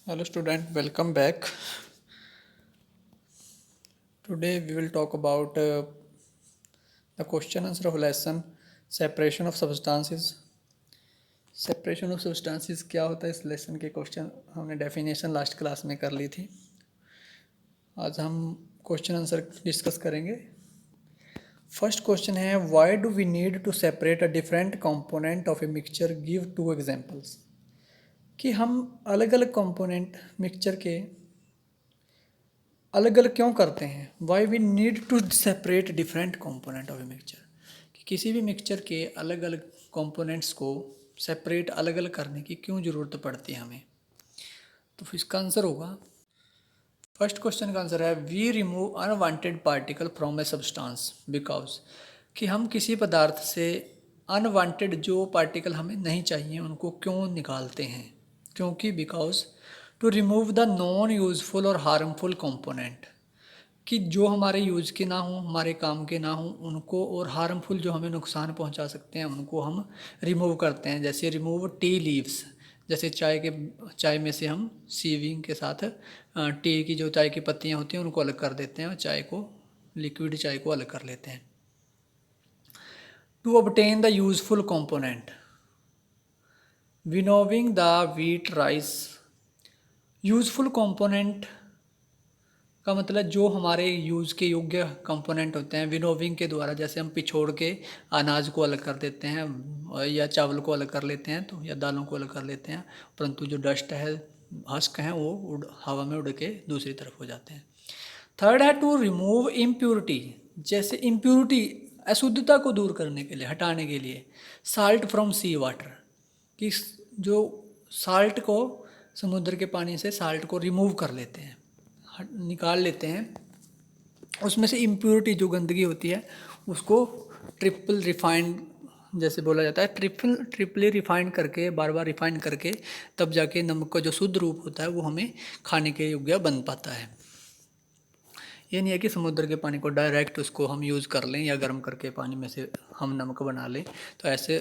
Hello student, welcome back. Today we will talk about the question answer of lesson separation of substances. Separation of substances क्या होता है, इस lesson के question हमने definition last class में कर ली थी। आज हम क्वेश्चन आंसर डिस्कस करेंगे। फर्स्ट क्वेश्चन है, why do we need to separate a different component of a mixture, give two examples. कि हम अलग अलग कंपोनेंट मिक्सचर के अलग अलग क्यों करते हैं। Why we need to separate different component of a mixture, कि किसी भी मिक्सचर के अलग अलग कंपोनेंट्स को सेपरेट अलग अलग करने की क्यों ज़रूरत पड़ती है हमें। तो फिर इसका आंसर होगा, फर्स्ट क्वेश्चन का आंसर है, we remove unwanted particle from a substance because, कि हम किसी पदार्थ से अनवांटेड जो पार्टिकल हमें नहीं चाहिए उनको क्यों निकालते हैं। क्योंकि because to remove the non useful और हार्मफुल कंपोनेंट, कि जो हमारे यूज़ के ना हों, हमारे काम के ना हों उनको, और हार्मफुल जो हमें नुकसान पहुंचा सकते हैं उनको हम रिमूव करते हैं। जैसे रिमूव टी लीव्स, जैसे चाय में से हम सीविंग के साथ टी की जो चाय की पत्तियां होती हैं उनको अलग कर देते हैं और चाय को, लिक्विड चाय को अलग कर लेते हैं। To obtain the useful component, winnowing the wheat rice. Useful component का मतलब जो हमारे यूज़ के योग्य कंपोनेंट होते हैं, विनोविंग के द्वारा, जैसे हम पिछोड़ के अनाज को अलग कर देते हैं या चावल को अलग कर लेते हैं, तो या दालों को अलग कर लेते हैं, परंतु जो डस्ट है, हस्क हैं, वो हवा में उड़ के दूसरी तरफ हो जाते हैं। थर्ड है टू रिमूव इम्प्योरिटी, जैसे इम्प्योरिटी अशुद्धता को दूर करने के लिए, हटाने के लिए। साल्ट फ्रॉम सी वाटर, कि जो साल्ट को समुद्र के पानी से साल्ट को रिमूव कर लेते हैं, निकाल लेते हैं, उसमें से इम्प्योरिटी जो गंदगी होती है उसको ट्रिपल रिफाइंड जैसे बोला जाता है, ट्रिपली रिफाइंड करके, बार बार रिफाइंड करके, तब जाके नमक का जो शुद्ध रूप होता है वो हमें खाने के योग्य बन पाता है। ये नहीं है कि समुद्र के पानी को डायरेक्ट उसको हम यूज़ कर लें या गर्म करके पानी में से हम नमक बना लें, तो ऐसे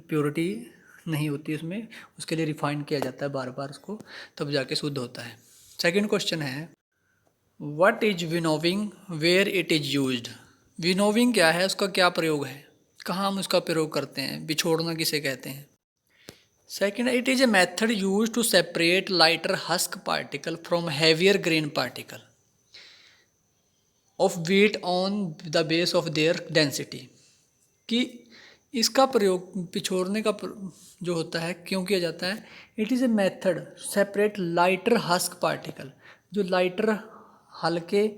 प्योरिटी नहीं होती उसमें, उसके लिए रिफाइंड किया जाता है बार बार उसको, तब जाके शुद्ध होता है। सेकंड क्वेश्चन है, what is winnowing, where it is used. Winnowing क्या है, उसका क्या प्रयोग है, कहाँ हम उसका प्रयोग करते हैं, बिछोड़ना किसे कहते हैं। Second, it is a method use to separate lighter husk particle from heavier grain particle of weight on the base of their density, कि इसका प्रयोग पिछोड़ने का जो होता है क्यों किया जाता है। It is a method separate lighter husk particle, जो लाइटर हल्के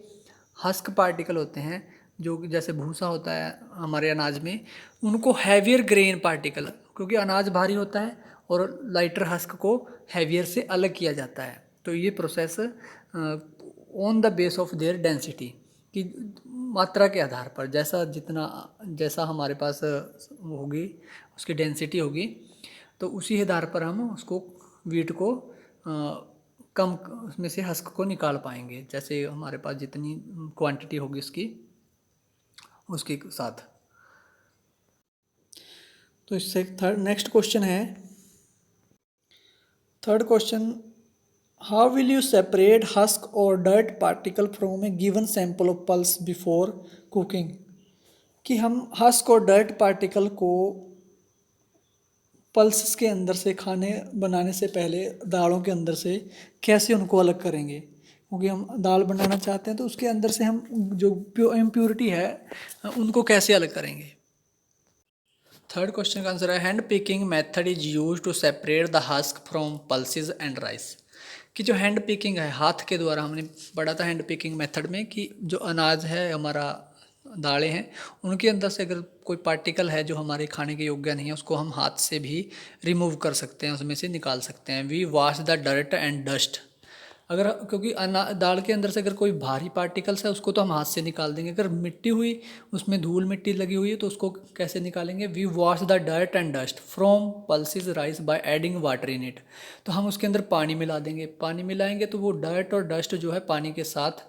हस्क पार्टिकल होते हैं, जो जैसे भूसा होता है हमारे अनाज में, उनको हैवियर ग्रेन पार्टिकल, क्योंकि अनाज भारी होता है और लाइटर हस्क को हैवियर से अलग किया जाता है। तो ये process on the base of their density, कि मात्रा के आधार पर, जैसा हमारे पास होगी उसकी डेंसिटी होगी, तो उसी आधार पर हम उसको वीट को कम उसमें से हस्क को निकाल पाएंगे, जैसे हमारे पास जितनी क्वांटिटी होगी उसके साथ। तो इससे नेक्स्ट क्वेश्चन है, third question, how will you separate husk और dirt particle from a given sample of pulse before cooking, कि हम हस्क और डर्ट पार्टिकल को पल्स के अंदर से, खाने बनाने से पहले दालों के अंदर से कैसे उनको अलग करेंगे, क्योंकि हम दाल बनाना चाहते हैं तो उसके अंदर से हम जो इम्प्योरिटी है उनको कैसे अलग करेंगे। थर्ड क्वेश्चन का आंसर है, hand picking method is use to separate the husk from pulses and rice, कि जो हैंड पिकिंग है, हाथ के द्वारा, हमने पढ़ा था हैंड पिकिंग मेथड में, कि जो अनाज है हमारा, दालें हैं, उनके अंदर से अगर कोई पार्टिकल है जो हमारे खाने के योग्य नहीं है, उसको हम हाथ से भी रिमूव कर सकते हैं, उसमें से निकाल सकते हैं। We wash the dirt and dust, अगर, क्योंकि दाल के अंदर से अगर कोई भारी पार्टिकल्स है उसको तो हम हाथ से निकाल देंगे, अगर मिट्टी हुई, उसमें धूल मिट्टी लगी हुई है तो उसको कैसे निकालेंगे। We wash the dirt and dust from pulses rice by adding water in it, तो हम उसके अंदर पानी मिला देंगे, पानी मिलाएंगे तो वो डर्ट और डस्ट जो है पानी के साथ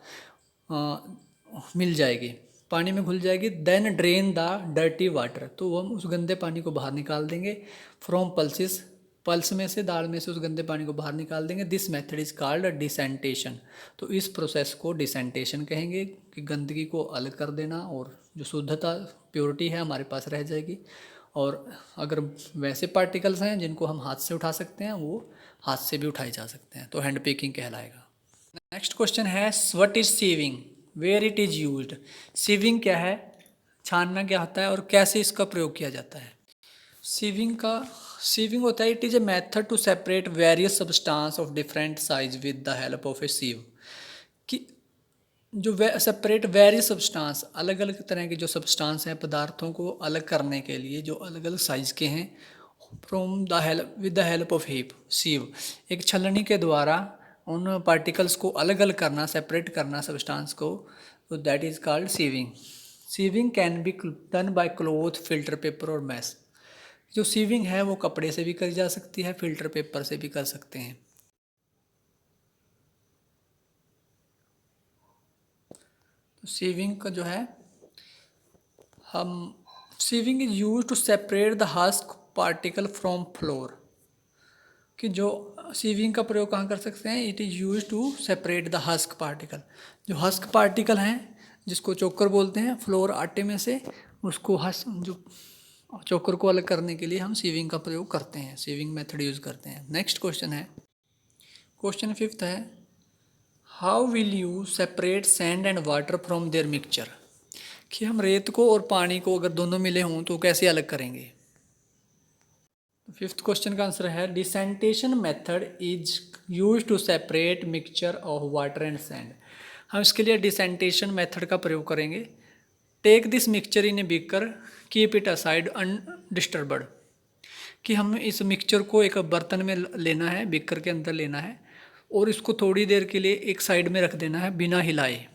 मिल जाएगी, पानी में घुल जाएगी। Then drain the dirty water, तो हम उस गंदे पानी को बाहर निकाल देंगे फ्रॉम पल्सेस पल्स में से, दाल में से उस गंदे पानी को बाहर निकाल देंगे। This method is called decantation. तो इस प्रोसेस को डिसेंटेशन कहेंगे कि गंदगी को अलग कर देना और जो शुद्धता प्योरिटी है हमारे पास रह जाएगी। और अगर वैसे पार्टिकल्स हैं जिनको हम हाथ से उठा सकते हैं वो हाथ से भी उठाए जा सकते हैं, तो हैंड पिकिंग कहलाएगा। नेक्स्ट क्वेश्चन है what is sieving, where it is used. Sieving क्या है, छानना क्या होता है और कैसे इसका प्रयोग किया जाता है। सीविंग होता है it is a method to separate various substance of different size with the help of a sieve. कि जो सेपरेट वेरियस सब्सटेंस, अलग अलग तरह के जो सब्सटेंस हैं पदार्थों को अलग करने के लिए जो अलग अलग साइज़ के हैं, from the help with the help of heap sieve, एक छलनी के द्वारा उन पार्टिकल्स को अलग अलग करना, सेपरेट करना सब्सटेंस को, तो that is called sieving. Sieving can be done by cloth, filter paper और मैश। जो सीविंग है वो कपड़े से भी करी जा सकती है, फिल्टर पेपर से भी कर सकते हैं। तो सीविंग का जो है हम sieving is use to separate the husk particle from flour. कि जो सीविंग का प्रयोग कहाँ कर सकते हैं, it is use to separate the husk particle. जो हस्क पार्टिकल हैं जिसको चोकर बोलते हैं, फ्लोर आटे में से उसको जो चोकर को अलग करने के लिए हम सीविंग का प्रयोग करते हैं, सीविंग मेथड यूज़ करते हैं। नेक्स्ट क्वेश्चन है, क्वेश्चन 5 है how will you separate sand and water from their mixture. कि हम रेत को और पानी को अगर दोनों मिले हों तो कैसे अलग करेंगे। 5th क्वेश्चन का आंसर है decantation method is use to separate mixture of water and sand. हम इसके लिए डिसेंटेशन मेथड का प्रयोग करेंगे। Take this mixture in a beaker, keep it aside undisturbed. कि हम इस मिक्सचर को एक बर्तन में लेना है, बीकर के अंदर लेना है और इसको थोड़ी देर के लिए एक साइड में रख देना है बिना हिलाए।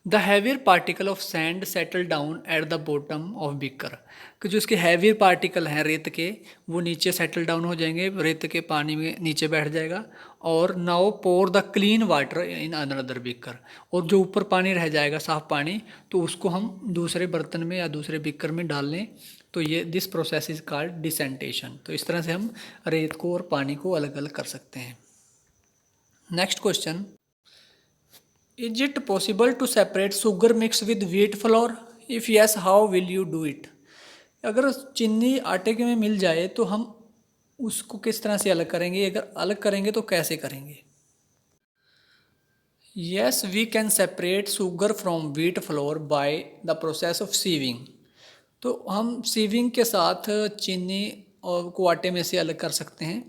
The heavier particle of sand settle down at the bottom of beaker. कि जो इसके हैवियर पार्टिकल हैं रेत के, वो नीचे सेटल डाउन हो जाएंगे, रेत के पानी में नीचे बैठ जाएगा। और now pour the clean water in another beaker. और जो ऊपर पानी रह जाएगा साफ पानी, तो उसको हम दूसरे बर्तन में या दूसरे बीकर में डाल लें। तो ये this process is called decantation. तो इस तरह से हम रेत को और पानी को अलग अलग कर सकते हैं। Next question, is it possible to separate sugar mix with wheat flour, if yes how will you do it. अगर चीनी आटे के में मिल जाए तो हम उसको किस तरह से अलग करेंगे, अगर अलग करेंगे तो कैसे करेंगे। Yes we can separate sugar from wheat flour by the process of sieving. तो हम सीविंग के साथ चीनी और को आटे में से अलग कर सकते हैं।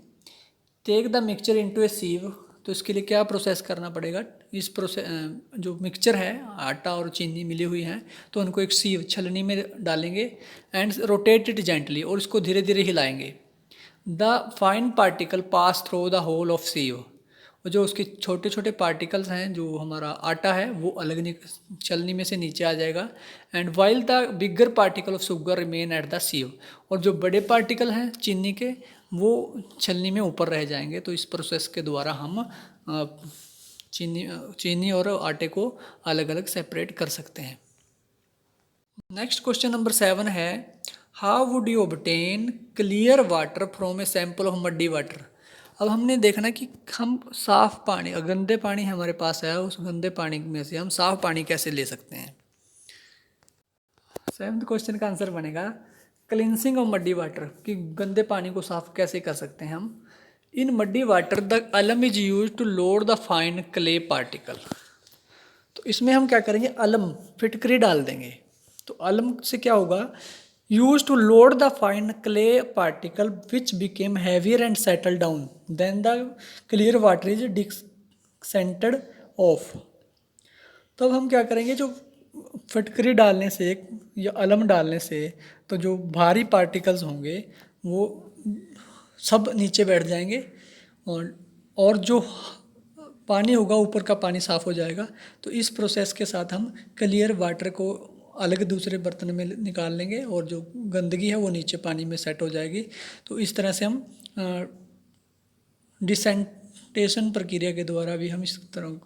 टेक द मिक्सचर इनटू ए सीव। तो इसके लिए क्या प्रोसेस करना पड़ेगा, इस प्रोसेस जो मिक्सचर है आटा और चीनी मिली हुई हैं तो उनको एक सीव छलनी में डालेंगे एंड रोटेट इट जेंटली, और इसको धीरे धीरे हिलाएंगे। The fine particle pass through the hole of sieve. और जो उसके छोटे छोटे पार्टिकल्स हैं, जो हमारा आटा है वो अलग छलनी में से नीचे आ जाएगा। And while the bigger particle of sugar remain at the सीव। और जो बड़े पार्टिकल हैं चीनी के वो छलनी में ऊपर रह जाएंगे। तो इस प्रोसेस के द्वारा हम चीनी और आटे को अलग अलग सेपरेट कर सकते हैं। नेक्स्ट क्वेश्चन नंबर 7 है how would you obtain clear water from a sample of muddy water. अब हमने देखना कि हम साफ पानी, गंदे पानी हमारे पास है, उस गंदे पानी में से हम साफ पानी कैसे ले सकते हैं। 7th क्वेश्चन का आंसर बनेगा क्लिनसिंग ऑफ मड्डी वाटर। कि गंदे पानी को साफ कैसे कर सकते हैं हम। In muddy water the alum is use to load the fine clay particle. तो इसमें हम क्या करेंगे, अलम फिटकरी डाल देंगे। तो अलम से क्या होगा, use to load the fine clay particle which became heavier and settle down then the clear water is decanted off. तब हम क्या करेंगे, जो फिटकरी डालने से या अलम डालने से तो जो भारी पार्टिकल्स होंगे वो सब नीचे बैठ जाएंगे और जो पानी होगा ऊपर का पानी साफ़ हो जाएगा। तो इस प्रोसेस के साथ हम क्लियर वाटर को अलग दूसरे बर्तन में निकाल लेंगे और जो गंदगी है वो नीचे पानी में सेट हो जाएगी। तो इस तरह से हम डिसेंटेशन प्रक्रिया के द्वारा भी हम इस तरह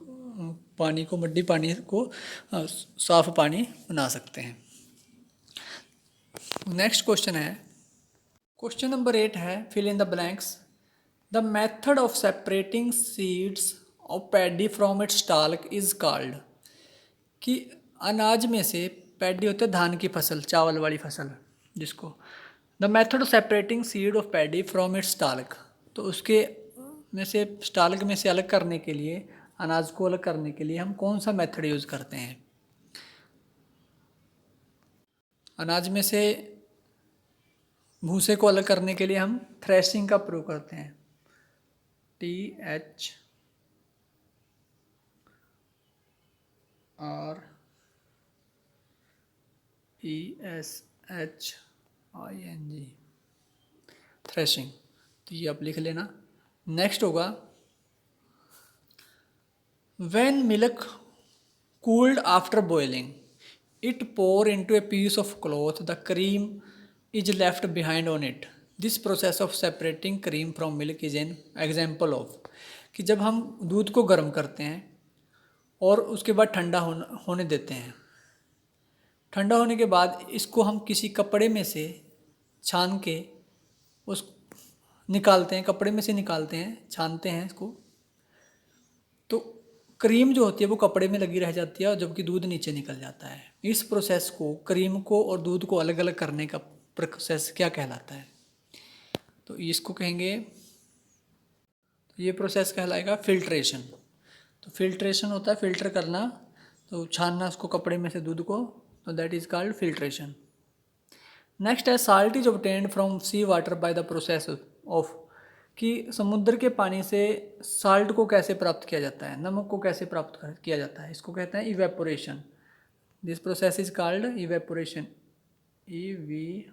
पानी को, मड्डी पानी को साफ पानी बना सकते हैं। नेक्स्ट क्वेश्चन है क्वेश्चन नंबर 8 है fill in the blanks. The method of separating seeds of paddy from its stalk is called. कि अनाज में से, पैडी होते हैं धान की फसल, चावल वाली फसल, जिसको the method of separating seed of paddy from its stalk, तो उसके में से स्टाल्क में से अलग करने के लिए, अनाज को अलग करने के लिए हम कौन सा मेथड यूज़ करते हैं। अनाज में से भूसे को अलग करने के लिए हम थ्रेशिंग का प्रयोग करते हैं, THRESHING, थ्रेशिंग। तो ये आप लिख लेना। नेक्स्ट होगा when milk cooled after boiling it pour into a piece of cloth, the cream is left behind on it, this process of separating cream from milk is an example of. कि जब हम दूध को गर्म करते हैं और उसके बाद ठंडा होने देते हैं, ठंडा होने के बाद इसको हम किसी कपड़े में से छान के उस निकालते हैं, कपड़े में से निकालते हैं, छानते हैं इसको, तो क्रीम जो होती है वो कपड़े में लगी रह जाती है और जबकि दूध नीचे निकल जाता है। इस प्रोसेस को, क्रीम को और दूध को अलग अलग करने का प्रोसेस क्या कहलाता है? तो इसको कहेंगे, तो ये प्रोसेस कहलाएगा फिल्ट्रेशन। तो फिल्ट्रेशन होता है फिल्टर करना, तो छानना उसको कपड़े में से दूध को, तो that is called filtration. Next है salt is obtained from sea water by the process of. कि समुद्र के पानी से साल्ट को कैसे प्राप्त किया जाता है, नमक को कैसे प्राप्त किया जाता है, इसको कहते हैं evaporation. This process is called evaporation, EVOAPO,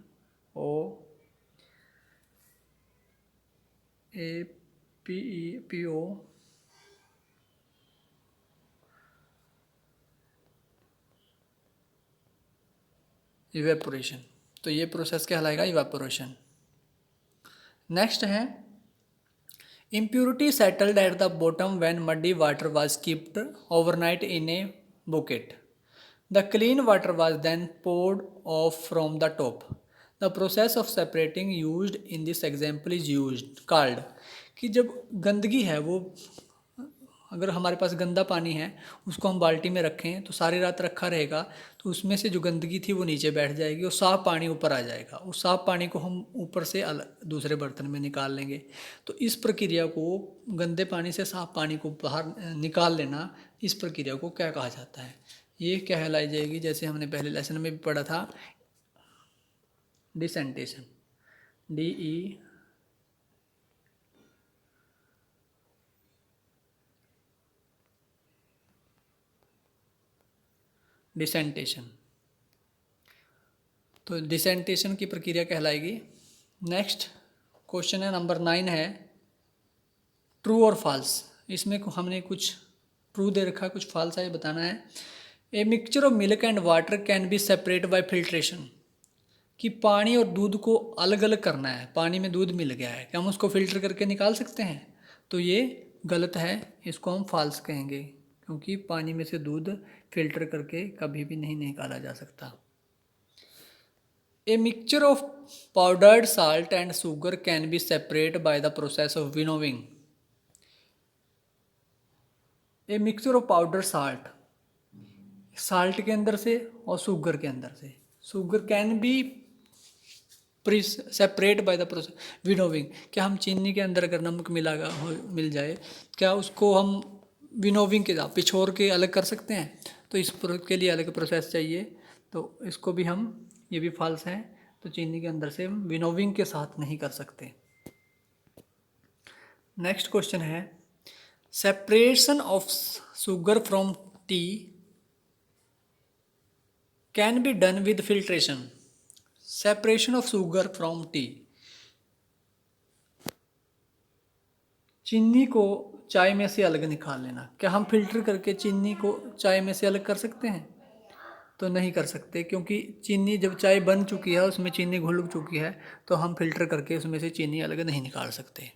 evaporation. तो ये प्रोसेस कहलाएगा इवेपोरेशन। नेक्स्ट है impurity settled at the bottom when muddy water was kept overnight in a bucket. The clean water was then poured off from the top. The process of separating used in this example is used called। कि जब गंदगी है, वो अगर हमारे पास गंदा पानी है उसको हम बाल्टी में रखें तो सारी रात रखा रहेगा, तो उसमें से जो गंदगी थी वो नीचे बैठ जाएगी और साफ़ पानी ऊपर आ जाएगा। उस साफ़ पानी को हम ऊपर से दूसरे बर्तन में निकाल लेंगे। तो इस प्रक्रिया को, गंदे पानी से साफ़ पानी को बाहर निकाल लेना, इस प्रक्रिया को क्या कहा जाता है? ये कहलाई जाएगी, जैसे हमने पहले लेसन में भी पढ़ा था, डिसेंटेशन, डिसेंटेशन। तो डिसेंटेशन की प्रक्रिया कहलाएगी। नेक्स्ट क्वेश्चन है नंबर 9 है ट्रू और फॉल्स। इसमें हमने कुछ ट्रू दे रखा है, कुछ फॉल्स है, ये बताना है। A mixture of milk and water can be separate by filtration. कि पानी और दूध को अलग अलग करना है, पानी में दूध मिल गया है, क्या हम उसको फिल्टर करके निकाल सकते हैं? तो ये गलत है, इसको हम फॉल्स कहेंगे, क्योंकि पानी में से दूध फिल्टर करके कभी भी नहीं निकाला जा सकता। A mixture of powdered salt and sugar can be separate by the process of winnowing. A mixture of powder salt, salt के अंदर से और शुगर के अंदर से, sugar can be separate by the process winnowing. क्या हम चीनी के अंदर अगर नमक मिल जाए, क्या उसको हम विनोविंग के साथ पिछोर के अलग कर सकते हैं? तो इस के लिए अलग प्रोसेस चाहिए, तो इसको भी हम, ये भी फॉल्स है। तो चीनी के अंदर से हम विनोविंग के साथ नहीं कर सकते। नेक्स्ट क्वेश्चन है separation of sugar from T can be done with filtration. Separation of sugar from T, चीनी को चाय में से अलग निकाल लेना, क्या हम फिल्टर करके चीनी को चाय में से अलग कर सकते हैं? तो नहीं कर सकते, क्योंकि चीनी जब चाय बन चुकी है, उसमें चीनी घुल चुकी है, तो हम फिल्टर करके उसमें से चीनी अलग नहीं निकाल सकते।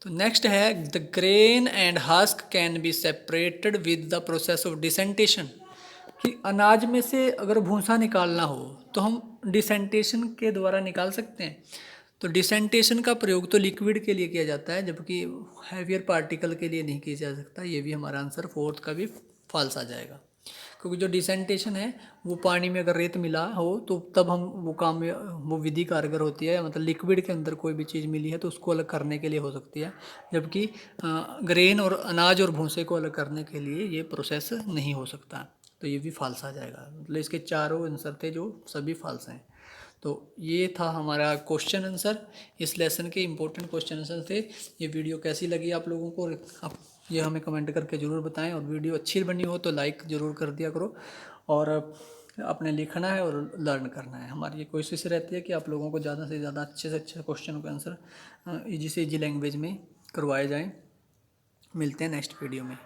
तो नेक्स्ट है the grain and husk can be separated with the process of decantation. कि अनाज में से अगर भूसा निकालना हो तो हम डिसेंटेशन के द्वारा निकाल सकते हैं। तो डिसेंटेशन का प्रयोग तो लिक्विड के लिए किया जाता है, जबकि हैवियर पार्टिकल के लिए नहीं किया जा सकता। ये भी हमारा आंसर फोर्थ का भी फॉल्स आ जाएगा, क्योंकि जो डिसेंटेशन है वो पानी में अगर रेत मिला हो तो तब हम वो काम में वो विधि कारगर होती है, मतलब लिक्विड के अंदर कोई भी चीज़ मिली है तो उसको अलग करने के लिए हो सकती है, जबकि ग्रेन और अनाज और भूसे को अलग करने के लिए ये प्रोसेस नहीं हो सकता। तो ये भी फाल्स आ जाएगा। मतलब इसके चारों आंसर थे जो सभी फाल्स हैं। तो ये था हमारा क्वेश्चन आंसर, इस लेसन के इम्पोर्टेंट क्वेश्चन आंसर थे। ये वीडियो कैसी लगी आप लोगों को, आप ये हमें कमेंट करके ज़रूर बताएं, और वीडियो अच्छी बनी हो तो लाइक ज़रूर कर दिया करो, और अपने लिखना है और लर्न करना है। हमारी ये कोशिश रहती है कि आप लोगों को ज़्यादा से ज़्यादा अच्छे से अच्छे क्वेश्चन का आंसर ईजी से ईजी लैंग्वेज में करवाए जाएँ। मिलते हैं नेक्स्ट वीडियो में।